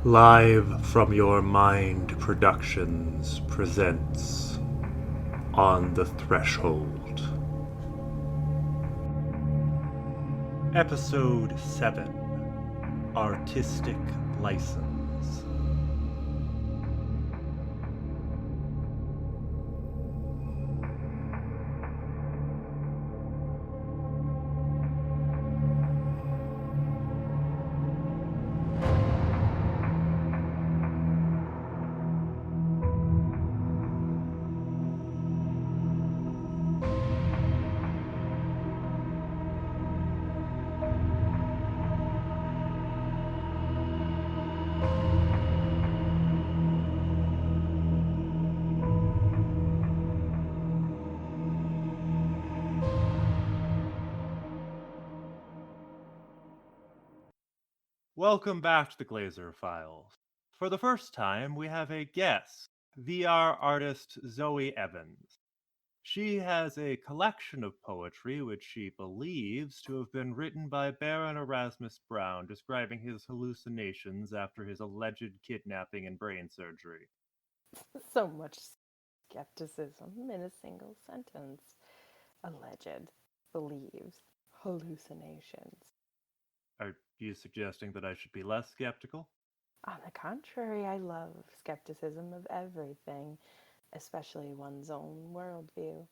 Live from Your Mind Productions presents On the Threshold. Episode 7 Artistic License. Welcome back to the Glazer Files. For the first time, we have a guest, VR artist Zoey Evans. She has a collection of poetry which she believes to have been written by Baron Erasmus Brown, describing his hallucinations after his alleged kidnapping and brain surgery. So much skepticism in a single sentence. Alleged, believes, hallucinations. Are you suggesting that I should be less skeptical? On the contrary, I love skepticism of everything, especially one's own worldview.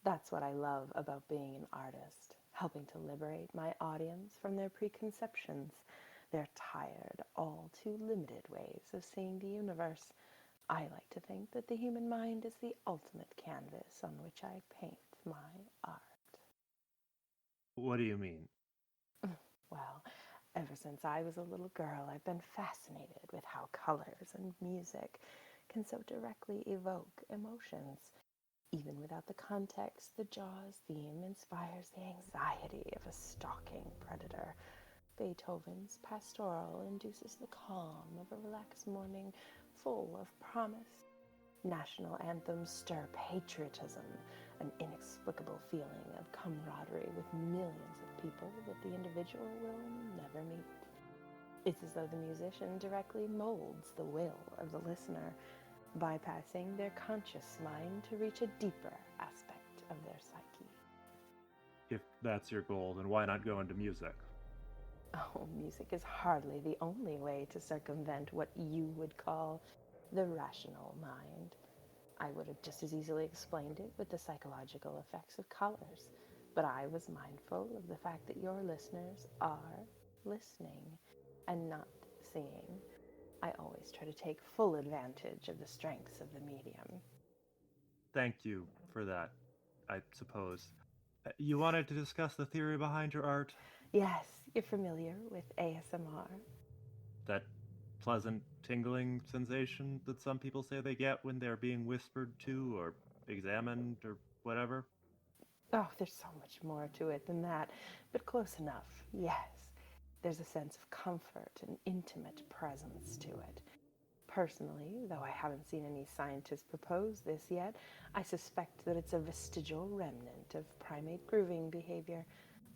That's what I love about being an artist, helping to liberate my audience from their preconceptions, their tired, all too limited ways of seeing the universe. I like to think that the human mind is the ultimate canvas on which I paint my art. What do you mean? Well, ever since I was a little girl, I've been fascinated with how colors and music can so directly evoke emotions. Even without the context, the Jaws theme inspires the anxiety of a stalking predator. Beethoven's Pastoral induces the calm of a relaxed morning full of promise. National anthems stir patriotism, an inexplicable feeling of camaraderie with millions of people that the individual will never meet. It's as though the musician directly molds the will of the listener, bypassing their conscious mind to reach a deeper aspect of their psyche. If that's your goal, then why not go into music? Oh, music is hardly the only way to circumvent what you would call the rational mind. I would have just as easily explained it with the psychological effects of colors, but I was mindful of the fact that your listeners are listening and not seeing. I always try to take full advantage of the strengths of the medium. Thank you for that, I suppose. You wanted to discuss the theory behind your art? Yes, you're familiar with ASMR. That pleasant tingling sensation that some people say they get when they're being whispered to or examined or whatever? Oh, there's so much more to it than that, but close enough, yes. There's a sense of comfort and intimate presence to it. Personally, though I haven't seen any scientists propose this yet, I suspect that it's a vestigial remnant of primate grooving behavior.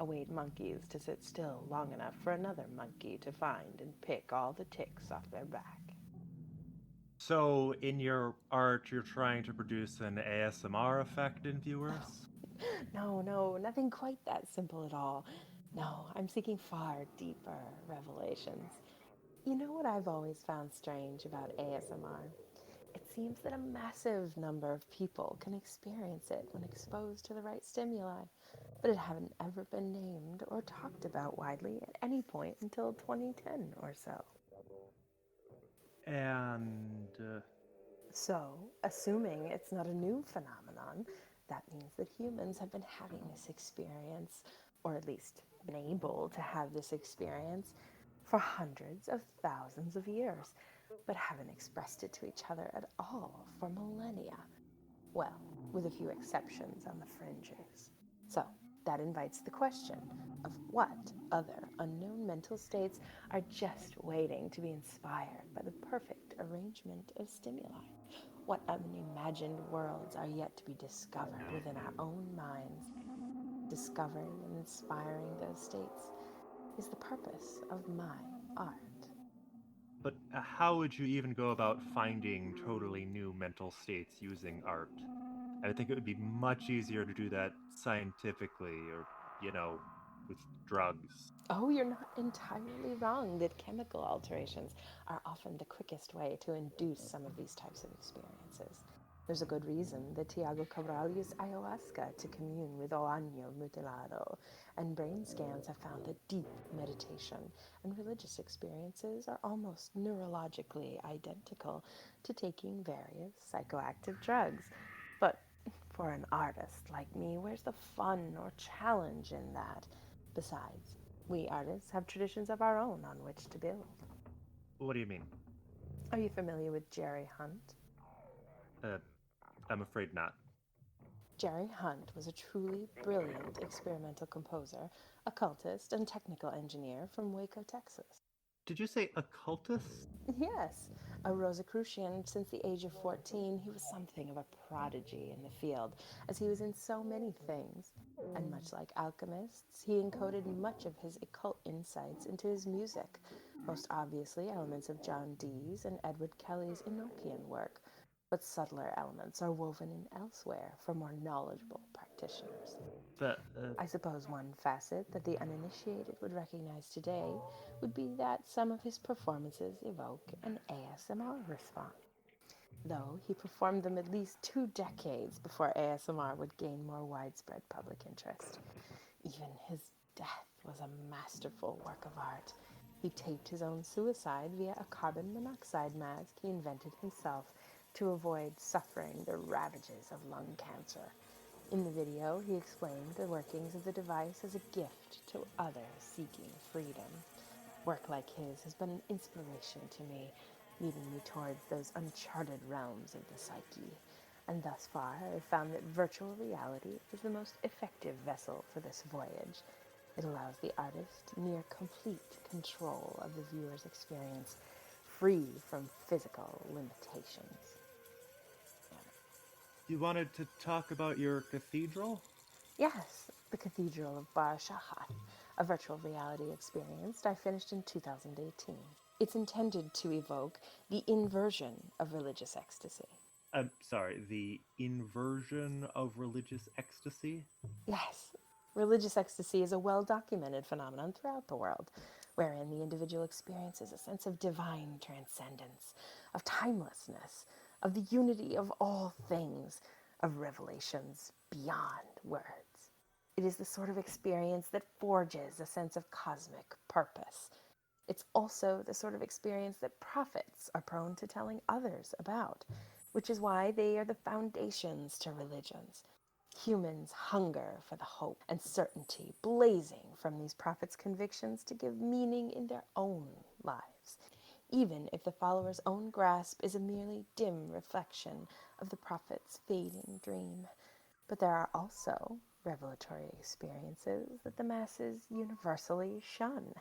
Await monkeys to sit still long enough for another monkey to find and pick all the ticks off their back. So, in your art, you're trying to produce an ASMR effect in viewers? No, no, nothing quite that simple at all. No, I'm seeking far deeper revelations. You know what I've always found strange about ASMR? It seems that a massive number of people can experience it when exposed to the right stimuli, but it haven't ever been named or talked about widely at any point until 2010 or so. And So, assuming it's not a new phenomenon, that means that humans have been having this experience, or at least been able to have this experience, for hundreds of thousands of years, but haven't expressed it to each other at all for millennia. Well, with a few exceptions on the fringes. So, that invites the question of what other unknown mental states are just waiting to be inspired by the perfect arrangement of stimuli. What unimagined worlds are yet to be discovered within our own minds? Discovering and inspiring those states is the purpose of my art. But how would you even go about finding totally new mental states using art? I would think it would be much easier to do that scientifically or, you know, with drugs. Oh, you're not entirely wrong that chemical alterations are often the quickest way to induce some of these types of experiences. There's a good reason that Tiago Cabral used ayahuasca to commune with O Año Mutilado, and brain scans have found that deep meditation and religious experiences are almost neurologically identical to taking various psychoactive drugs. But for an artist like me, where's the fun or challenge in that? Besides, we artists have traditions of our own on which to build. What do you mean? Are you familiar with Jerry Hunt? Uh, I'm afraid not. Jerry Hunt was a truly brilliant experimental composer, occultist, and technical engineer from Waco, Texas. Did you say occultist? Yes, a Rosicrucian since the age of 14, he was something of a prodigy in the field, as he was in so many things. And much like alchemists, he encoded much of his occult insights into his music, most obviously elements of John Dee's and Edward Kelly's Enochian work, but subtler elements are woven in elsewhere for more knowledgeable practitioners. The, I suppose one facet that the uninitiated would recognize today would be that some of his performances evoke an ASMR response, though he performed them at least 2 decades before ASMR would gain more widespread public interest. Even his death was a masterful work of art. He taped his own suicide via a carbon monoxide mask he invented himself to avoid suffering the ravages of lung cancer. In the video, he explained the workings of the device as a gift to others seeking freedom. Work like his has been an inspiration to me, leading me towards those uncharted realms of the psyche. And thus far, I've found that virtual reality is the most effective vessel for this voyage. It allows the artist near complete control of the viewer's experience, free from physical limitations. you wanted to talk about your cathedral? Yes, the Cathedral of Bar Shahat, a virtual reality experience I finished in 2018. It's intended to evoke the inversion of religious ecstasy. I'm sorry, the inversion of religious ecstasy? Yes, religious ecstasy is a well documented phenomenon throughout the world, wherein the individual experiences a sense of divine transcendence, of timelessness, of the unity of all things, of revelations beyond words. It is the sort of experience that forges a sense of cosmic purpose. It's also the sort of experience that prophets are prone to telling others about, which is why they are the foundations to religions. Humans hunger for the hope and certainty blazing from these prophets' convictions to give meaning in their own lives, even if the follower's own grasp is a merely dim reflection of the prophet's fading dream. But there are also revelatory experiences that the masses universally shun,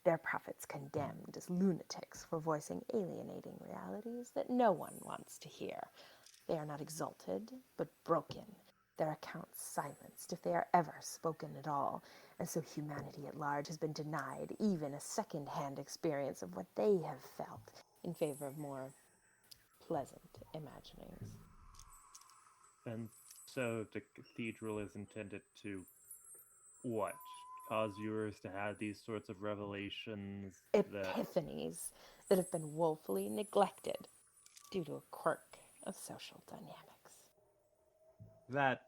their prophets condemned as lunatics for voicing alienating realities that no one wants to hear. They are not exalted, but broken, their accounts silenced if they are ever spoken at all, and so humanity at large has been denied even a second-hand experience of what they have felt in favor of more pleasant imaginings. And so the cathedral is intended to what? Cause viewers to have these sorts of revelations that Epiphanies that have been woefully neglected due to a quirk of social dynamics. that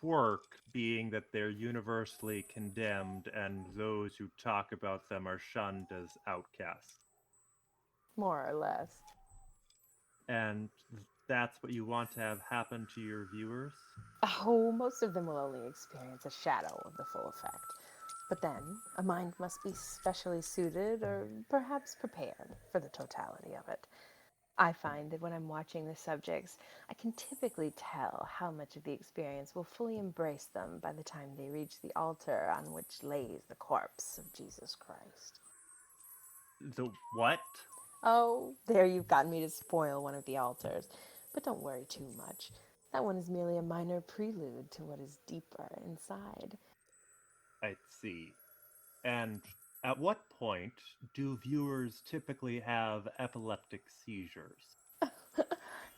quirk being that they're universally condemned and those who talk about them are shunned as outcasts. More or less. And that's what you want to have happen to your viewers? Oh, most of them will only experience a shadow of the full effect. But then, a mind must be specially suited or perhaps prepared for the totality of it. I find that when I'm watching the subjects, I can typically tell how much of the experience will fully embrace them by the time they reach the altar on which lays the corpse of Jesus Christ. The what? Oh, there you've got me to spoil one of the altars. But don't worry too much. That one is merely a minor prelude to what is deeper inside. I see. And At what point do viewers typically have epileptic seizures?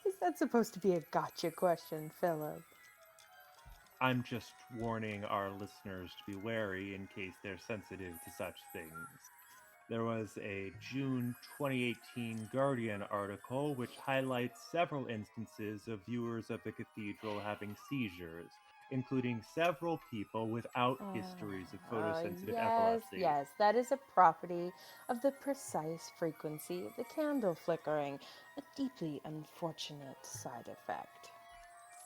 Is that supposed to be a gotcha question, Philip? I'm just warning our listeners to be wary in case they're sensitive to such things. There was a June 2018 Guardian article which highlights several instances of viewers of the cathedral having seizures, including several people without histories of photosensitive Yes, epilepsy. yes, that is a property of the precise frequency of the candle flickering, a deeply unfortunate side effect.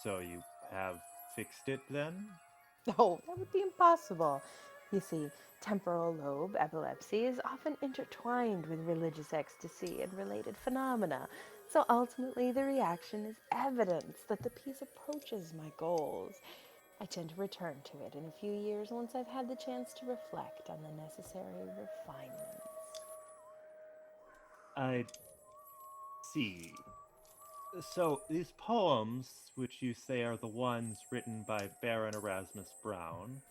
So you have fixed it then? Oh, that would be impossible. You see, temporal lobe epilepsy is often intertwined with religious ecstasy and related phenomena, so ultimately the reaction is evidence that the piece approaches my goals. I tend to return to it in a few years once I've had the chance to reflect on the necessary refinements. I see. So these poems, which you say are the ones written by Baron Erasmus Brown,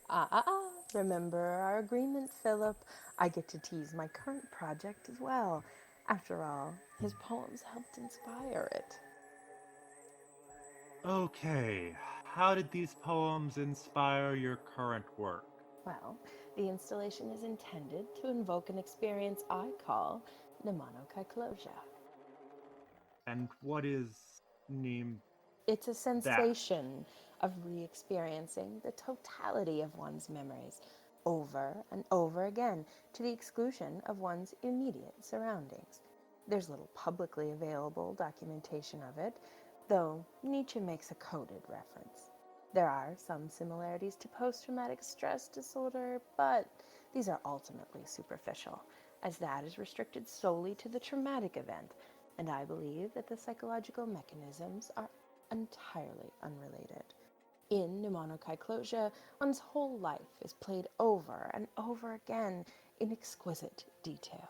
Remember our agreement, Philip? I get to tease my current project as well. After all, his poems helped inspire it. okay, how did these poems inspire your current work? Well, the installation is intended to invoke an experience I call pneumonocyclosia. And what is named It's a that? sensation of re experiencing the totality of one's memories over and over again to the exclusion of one's immediate surroundings. There's little publicly available documentation of it, though Nietzsche makes a coded reference. There are some similarities to post traumatic stress disorder, but these are ultimately superficial, as that is restricted solely to the traumatic event, and I believe that the psychological mechanisms are entirely unrelated. In pneumonocyclosia, one's whole life is played over and over again in exquisite detail.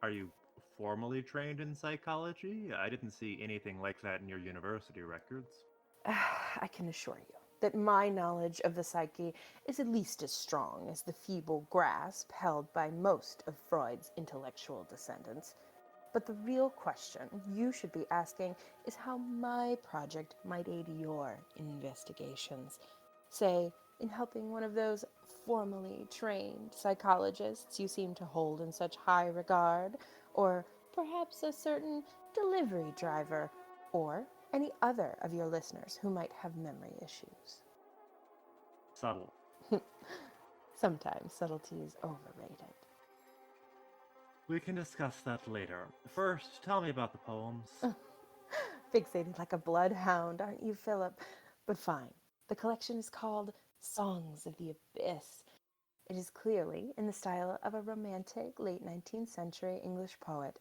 Are you formally trained in psychology? I didn't see anything like that in your university records. I can assure you that my knowledge of the psyche is at least as strong as the feeble grasp held by most of Freud's intellectual descendants. But the real question you should be asking is how my project might aid your investigations. Say, in helping one of those formally trained psychologists you seem to hold in such high regard, or perhaps a certain delivery driver, or any other of your listeners who might have memory issues. Subtle. Sometimes subtlety is overrated. We can discuss that later. First, tell me about the poems. Fixated like a bloodhound, aren't you, Philip? But fine. The collection is called Songs of the Abyss. It is clearly in the style of a romantic late 19th century English poet.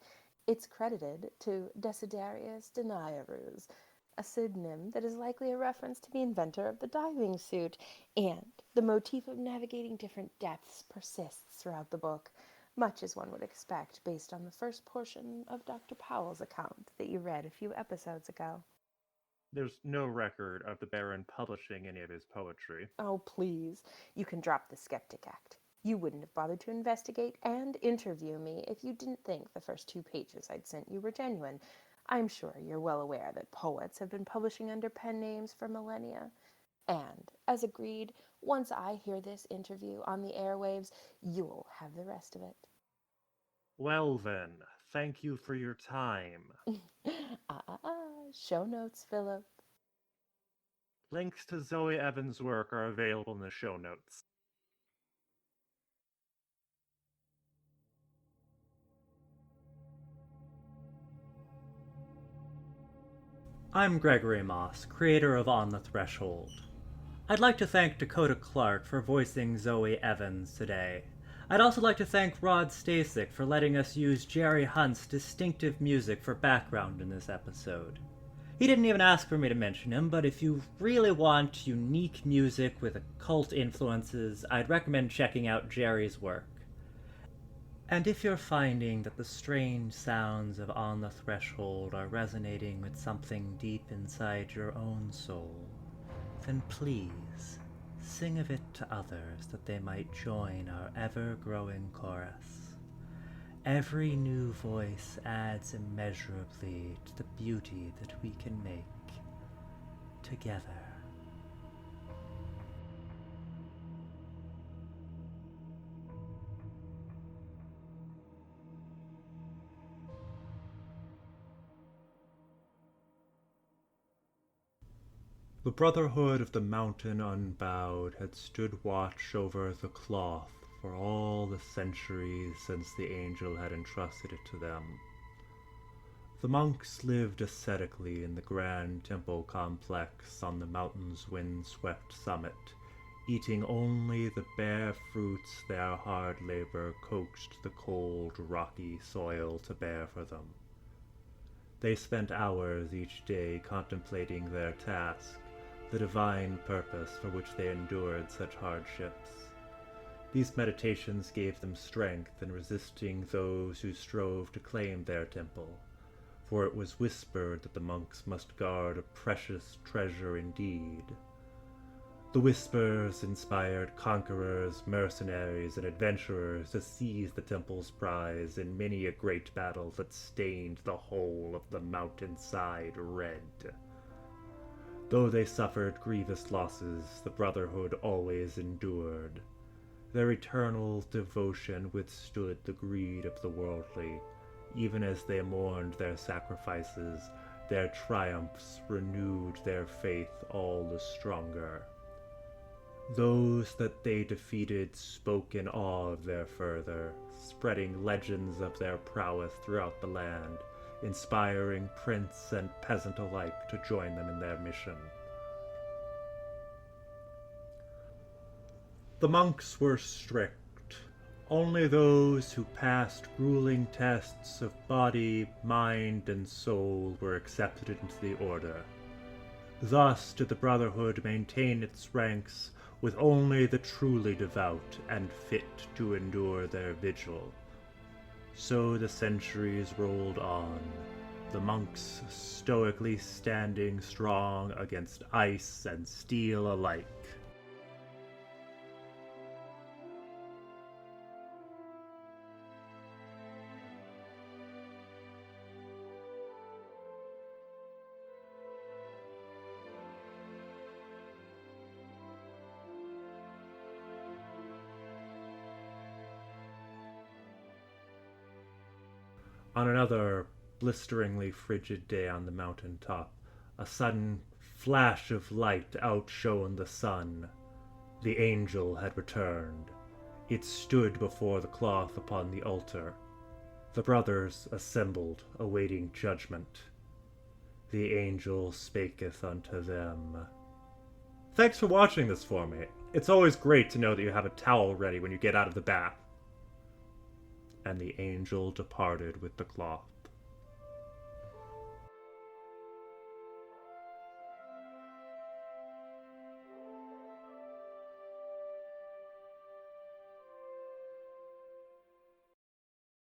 It's credited to Desiderius Deniarus, a pseudonym that is likely a reference to the inventor of the diving suit, and the motif of navigating different depths persists throughout the book, much as one would expect based on the first portion of Dr. Powell's account that you read a few episodes ago. There's no record of the Baron publishing any of his poetry. Oh, please, you can drop the skeptic act. You wouldn't have bothered to investigate and interview me if you didn't think the first 2 pages I'd sent you were genuine. I'm sure you're well aware that poets have been publishing under pen names for millennia. And, as agreed, once I hear this interview on the airwaves, you'll have the rest of it. Well then, thank you for your time. Show notes, Philip. Links to Zoe Evans' work are available in the show notes. I'm Gregory Moss, creator of On the Threshold. I'd like to thank Dakota Clark for voicing Zoe Evans today. I'd also like to thank Rod Stasek for letting us use Jerry Hunt's distinctive music for background in this episode. He didn't even ask for me to mention him, but if you really want unique music with occult influences, I'd recommend checking out Jerry's work. And if you're finding that the strange sounds of On the Threshold are resonating with something deep inside your own soul, then please Sing of it to others, that they might join our ever-growing chorus. Every new voice adds immeasurably to the beauty that we can make together. The Brotherhood of the Mountain Unbowed had stood watch over the cloth for all the centuries since the angel had entrusted it to them. The monks lived ascetically in the grand temple complex on the mountain's wind-swept summit, eating only the bare fruits their hard labor coaxed the cold, rocky soil to bear for them. They spent hours each day contemplating their task, the divine purpose for which they endured such hardships. These meditations gave them strength in resisting those who strove to claim their temple, for it was whispered that the monks must guard a precious treasure indeed. The whispers inspired conquerors, mercenaries, and adventurers to seize the temple's prize in many a great battle that stained the whole of the mountainside red. Though they suffered grievous losses, the Brotherhood always endured. Their eternal devotion withstood the greed of the worldly. Even as they mourned their sacrifices, their triumphs renewed their faith all the stronger. Those that they defeated spoke in awe of their fervor, spreading legends of their prowess throughout the land, inspiring prince and peasant alike to join them in their mission. The monks were strict. Only those who passed grueling tests of body, mind, and soul were accepted into the order. Thus did the Brotherhood maintain its ranks with only the truly devout and fit to endure their vigil. So the centuries rolled on, the monks stoically standing strong against ice and steel alike. On another blisteringly frigid day on the mountain top, a sudden flash of light outshone the sun. The angel had returned. It stood before the cloth upon the altar. The brothers assembled, awaiting judgment. The angel spaketh unto them. Thanks for watching this for me. It's always great to know that you have a towel ready when you get out of the bath. And the angel departed with the cloth.